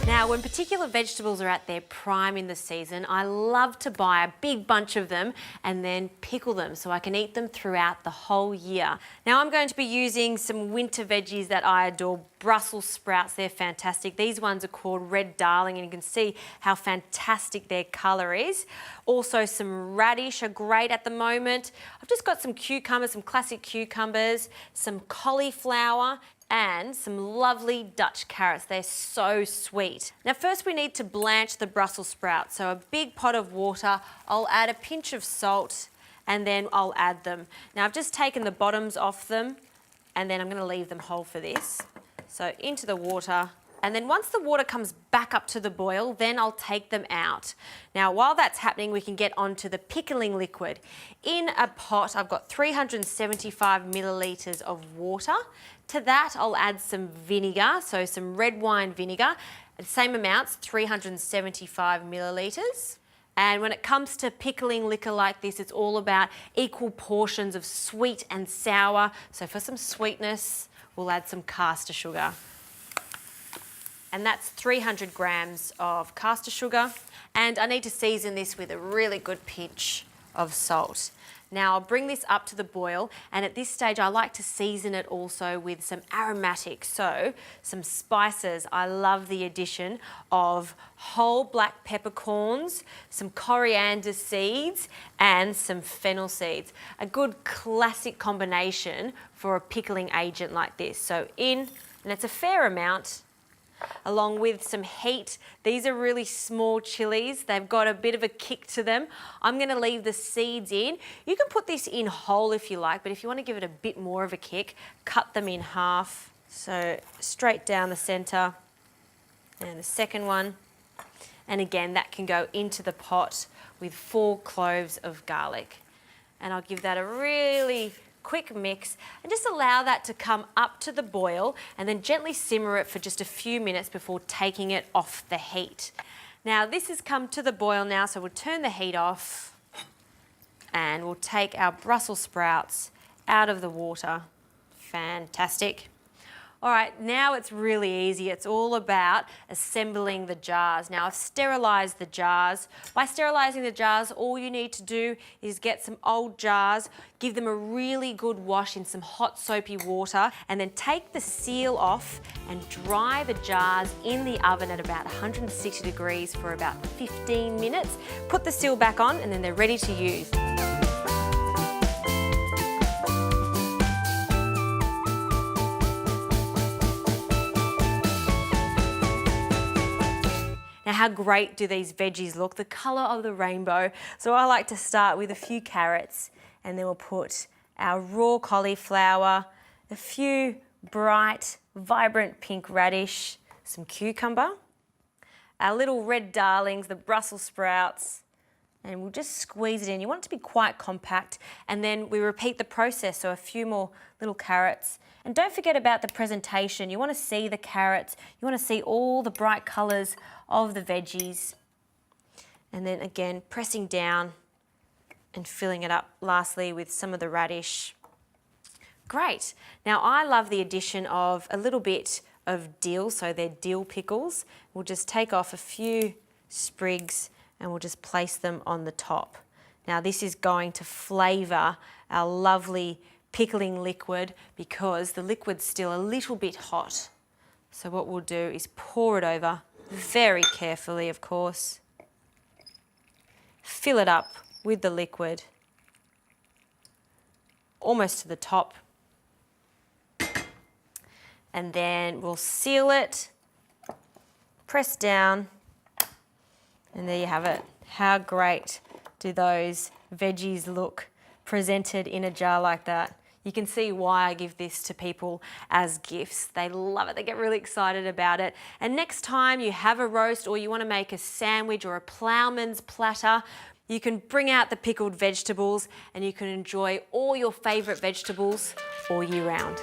Now, when particular vegetables are at their prime in the season, I love to buy a big bunch of them and then pickle them so I can eat them throughout the whole year. Now, I'm going to be using some winter veggies that I adore. Brussels sprouts, they're fantastic. These ones are called Red Darling, and you can see how fantastic their colour is. Also, some radish are great at the moment. I've just got some cucumbers, some classic cucumbers, some cauliflower, and some lovely Dutch carrots. They're so sweet. Now first we need to blanch the Brussels sprouts. So a big pot of water, I'll add a pinch of salt and then I'll add them. Now I've just taken the bottoms off them and then I'm going to leave them whole for this. So into the water, and then once the water comes back up to the boil, then I'll take them out. Now, while that's happening, we can get onto the pickling liquid. In a pot, I've got 375 millilitres of water. To that, I'll add some vinegar, so some red wine vinegar. The same amounts, 375 millilitres. And when it comes to pickling liquor like this, it's all about equal portions of sweet and sour. So for some sweetness, we'll add some caster sugar. And that's 300 grams of caster sugar. And I need to season this with a really good pinch of salt. Now I'll bring this up to the boil, and at this stage I like to season it also with some aromatics, so some spices. I love the addition of whole black peppercorns, some coriander seeds and some fennel seeds. A good classic combination for a pickling agent like this. So in, and it's a fair amount, along with some heat. These are really small chilies. They've got a bit of a kick to them. I'm going to leave the seeds in. You can put this in whole if you like, but if you want to give it a bit more of a kick, cut them in half. So straight down the centre, and the second one. And again, that can go into the pot with 4 cloves of garlic. And I'll give that a really quick mix and just allow that to come up to the boil and then gently simmer it for just a few minutes before taking it off the heat. Now this has come to the boil now, so we'll turn the heat off and we'll take our Brussels sprouts out of the water. Fantastic. All right, now it's really easy. It's all about assembling the jars. Now I've sterilised the jars. By sterilising the jars, all you need to do is get some old jars, give them a really good wash in some hot soapy water, and then take the seal off and dry the jars in the oven at about 160 degrees for about 15 minutes. Put the seal back on and then they're ready to use. Now, how great do these veggies look? The colour of the rainbow. So I like to start with a few carrots, and then we'll put our raw cauliflower, a few bright, vibrant pink radish, some cucumber, our little red darlings, the Brussels sprouts, and we'll just squeeze it in. You want it to be quite compact, and then we repeat the process, so a few more little carrots. And don't forget about the presentation. You want to see the carrots, you want to see all the bright colours of the veggies. And then again, pressing down and filling it up lastly with some of the radish. Great. Now I love the addition of a little bit of dill, so they're dill pickles. We'll just take off a few sprigs and we'll just place them on the top. Now this is going to flavour our lovely pickling liquid because the liquid's still a little bit hot. So what we'll do is pour it over very carefully, of course. Fill it up with the liquid almost to the top. And then we'll seal it, press down, and there you have it. How great do those veggies look presented in a jar like that? You can see why I give this to people as gifts. They love it, they get really excited about it. And next time you have a roast or you want to make a sandwich or a ploughman's platter, you can bring out the pickled vegetables and you can enjoy all your favourite vegetables all year round.